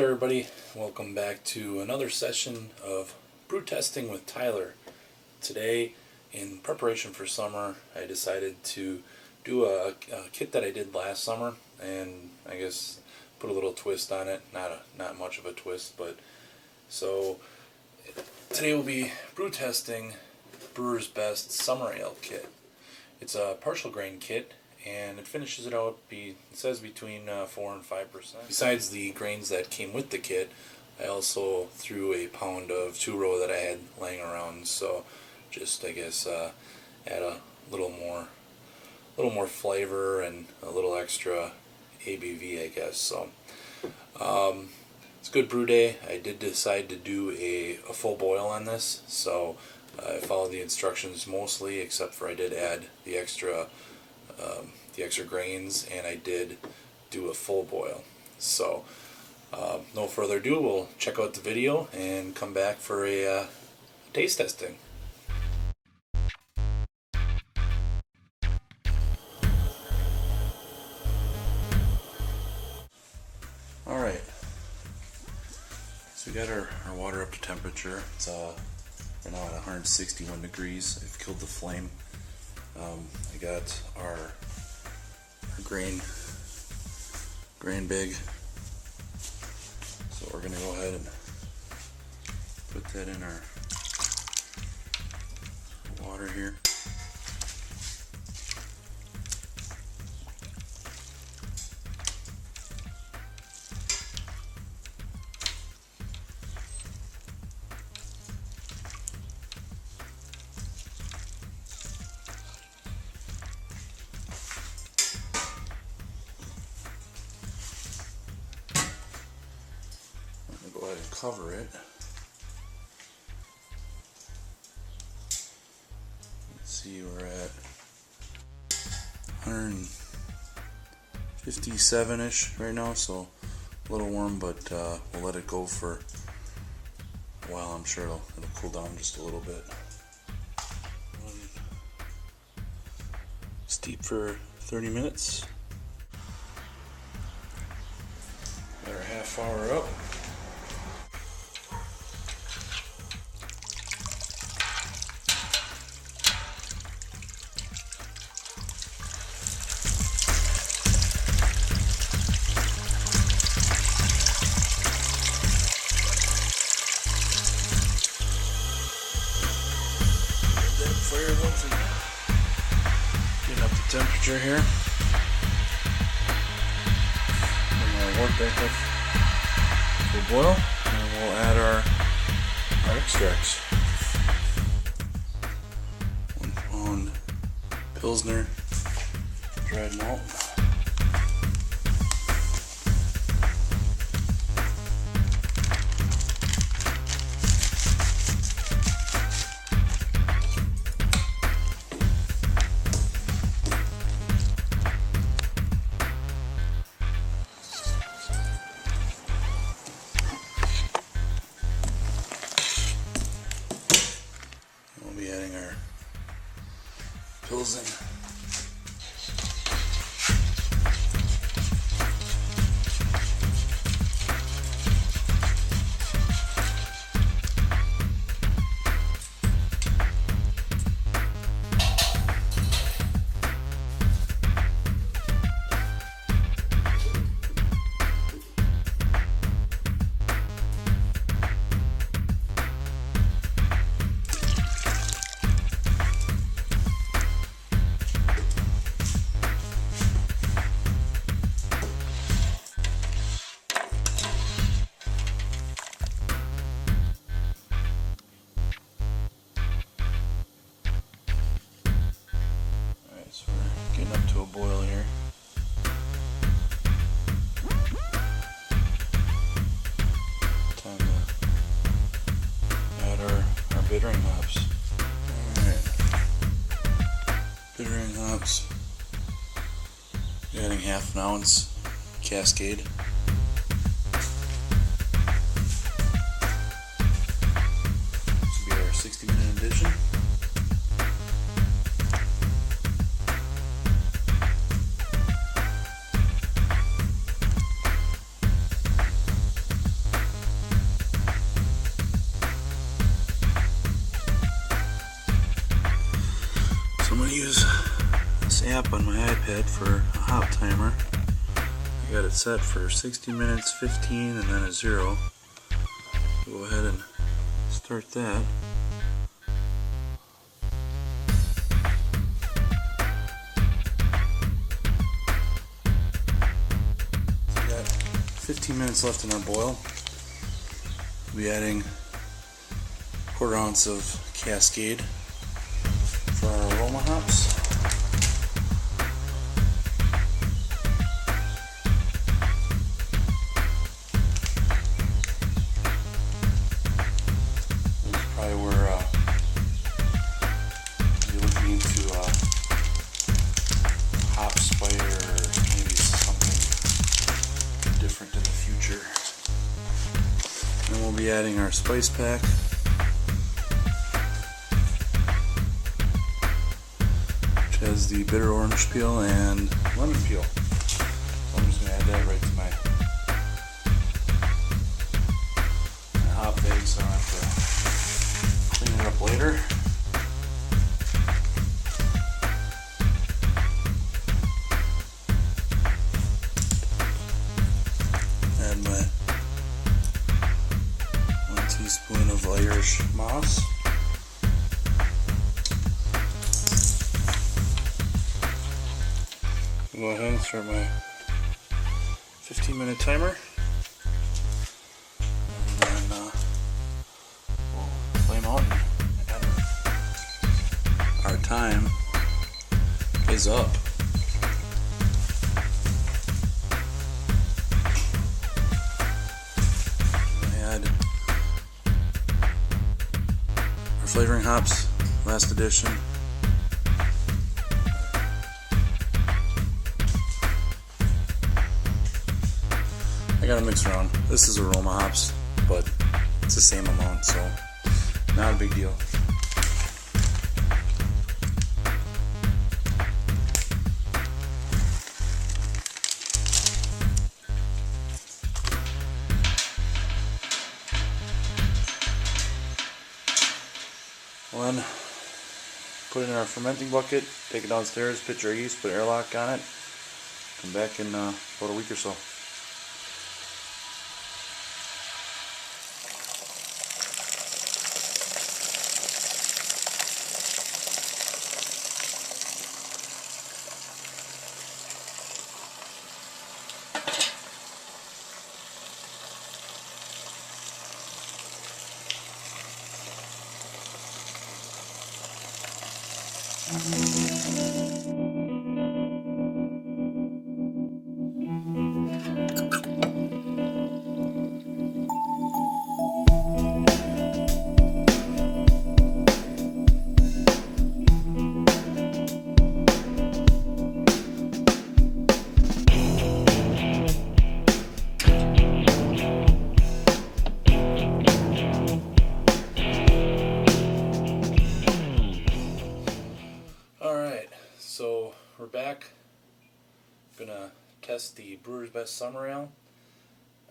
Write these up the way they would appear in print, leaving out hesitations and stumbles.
there, everybody. Welcome back to another session of brew testing with Tyler. Today, in preparation for summer, I decided to do a kit that I did last summer, and I guess put a little twist on it. Not much of a twist, but so today we'll be brew testing Brewer's Best Summer Ale Kit. It's a partial grain kit, and it finishes it out, it says between 4 and 5%. Besides the grains that came with the kit, I also threw a pound of 2-row that I had laying around, so just, I guess, add a little more flavor and a little extra ABV, I guess. So it's a good brew day. I did decide to do a full boil on this, so I followed the instructions mostly, except for I did add the extra grains, and I did do a full boil. So no further ado, we'll check out the video and come back for a taste testing. Alright, so we got our water up to temperature. It's right now at 161 degrees. I've killed the flame. I got our grain big, so we're gonna go ahead and put that in our water here. Go ahead and cover it. Let's see, we're at 157-ish right now, so a little warm, but we'll let it go for a while. I'm sure it'll cool down just a little bit. Steep for 30 minutes. Got our half hour up. Getting up the temperature here. Bring our wort back up to a boil, and we'll add our extracts. 1 pound Pilsner dried malt. We'll be adding our Pilsen. Getting up to a boil here. Time to add our bittering hops. Alright. Bittering hops. Adding 1/2 ounce Cascade. This will be our 60-minute addition. use this app on my iPad for a hop timer. I got it set for 60 minutes, 15, and then a 0. Go ahead and start that. So we got 15 minutes left in our boil. We'll be adding 1/4 ounce of Cascade for our aroma hops. This is probably where you're looking into hop spider or maybe something different in the future. Then we'll be adding our spice pack. Has the bitter orange peel and lemon peel. So I'm just going to add that right to my hop bag so I don't have to clean it up later. Add my 1 teaspoon of Irish moss. Go ahead and start my 15-minute timer, and then we'll flame out, and our time is up. Add our flavoring hops, last addition. I gotta mix around. This is aroma hops, but it's the same amount, so not a big deal. Well, then put it in our fermenting bucket, take it downstairs, pitch our yeast, put airlock on it, come back in about a week or so. So we're back. Gonna test the Brewer's Best Summer Ale.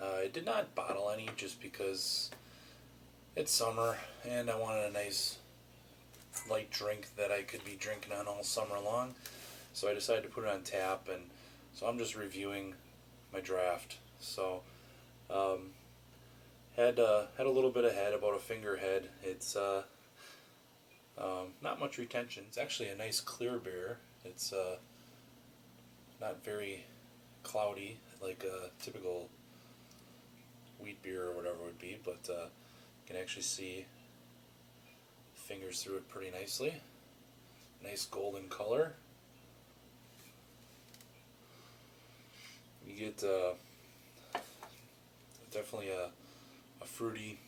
I did not bottle any just because it's summer and I wanted a nice light drink that I could be drinking on all summer long. So I decided to put it on tap, and so I'm just reviewing my draft. So had a little bit of head, about a finger head. It's not much retention. It's actually a nice clear beer. It's not very cloudy like a typical wheat beer or whatever would be, but you can actually see fingers through it pretty nicely. Nice golden color. You get definitely a fruity,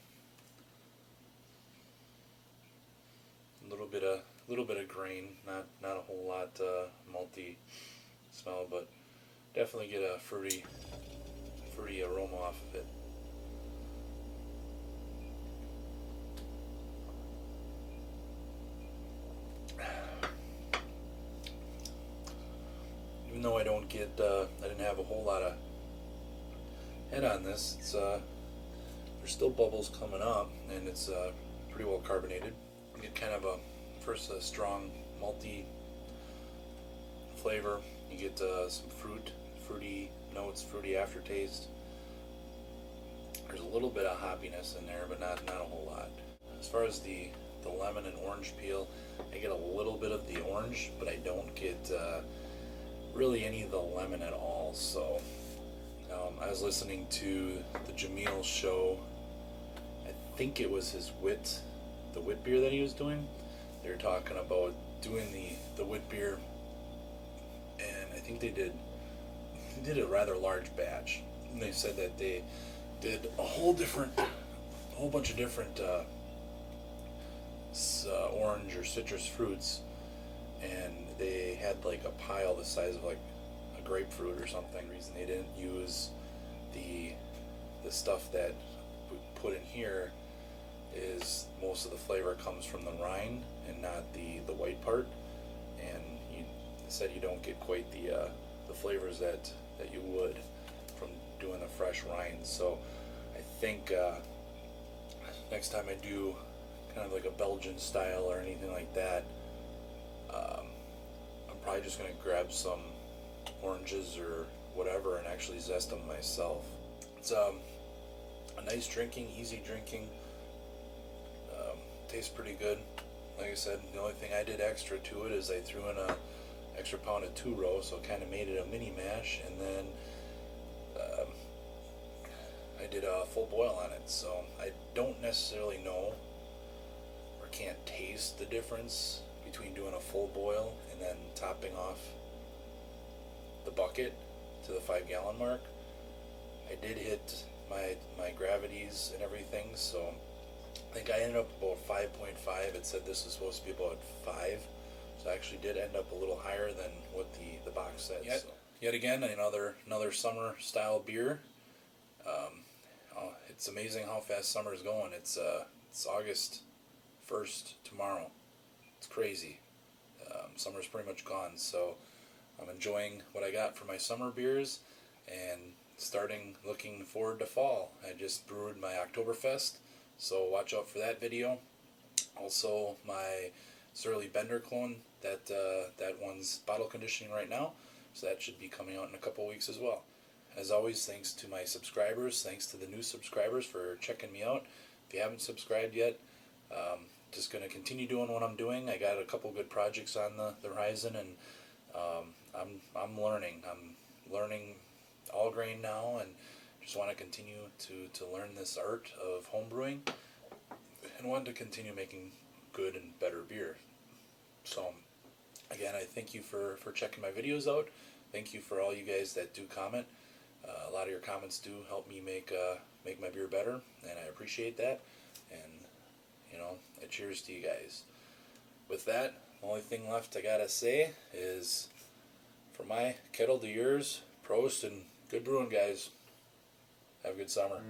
little bit of grain, not a whole lot malty smell, but definitely get a fruity aroma off of it. Even though I don't get, I didn't have a whole lot of head on this. It's there's still bubbles coming up, and it's pretty well carbonated. You get kind of a strong malty flavor. You get some fruity notes, fruity aftertaste. There's a little bit of hoppiness in there, but not a whole lot. As far as the lemon and orange peel, I get a little bit of the orange, but I don't get really any of the lemon at all. So I was listening to the Jameel show. I think it was his the wit beer that he was doing. They were talking about doing the wit beer, and I think they did a rather large batch. And they said that they did a whole bunch of different orange or citrus fruits, and they had like a pile the size of like a grapefruit or something. The reason they didn't use the stuff that we put in here is most of the flavor comes from the rind and not the white part, and you said you don't get quite the flavors that you would from doing the fresh rind. So I think next time I do kind of like a Belgian style or anything like that, I'm probably just going to grab some oranges or whatever and actually zest them myself. It's a nice drinking, easy drinking. Tastes pretty good. Like I said, the only thing I did extra to it is I threw in a extra pound of 2-row, so it kind of made it a mini mash, and then I did a full boil on it. So I don't necessarily know or can't taste the difference between doing a full boil and then topping off the bucket to the 5-gallon mark. I did hit my gravities and everything, so I think I ended up about 5.5. It said this was supposed to be about 5, so I actually did end up a little higher than what the box said. Yet again, another summer style beer. It's amazing how fast summer's going. It's August 1st tomorrow. It's crazy. Summer's pretty much gone, so I'm enjoying what I got for my summer beers and looking forward to fall. I just brewed my Oktoberfest, so watch out for that video. Also, my Surly Bender clone, that one's bottle conditioning right now, so that should be coming out in a couple weeks as well. As always, thanks to my subscribers, thanks to the new subscribers for checking me out. If you haven't subscribed yet, just going to continue doing what I'm doing. I got a couple good projects on the horizon, and I'm learning. I'm learning all grain now, and just want to continue to learn this art of homebrewing, and want to continue making good and better beer. So again, I thank you for checking my videos out. Thank you for all you guys that do comment. A lot of your comments do help me make my beer better, and I appreciate that. And a cheers to you guys. With that, the only thing left I gotta say is, from my kettle to yours, Prost and good brewing, guys. Have a good summer.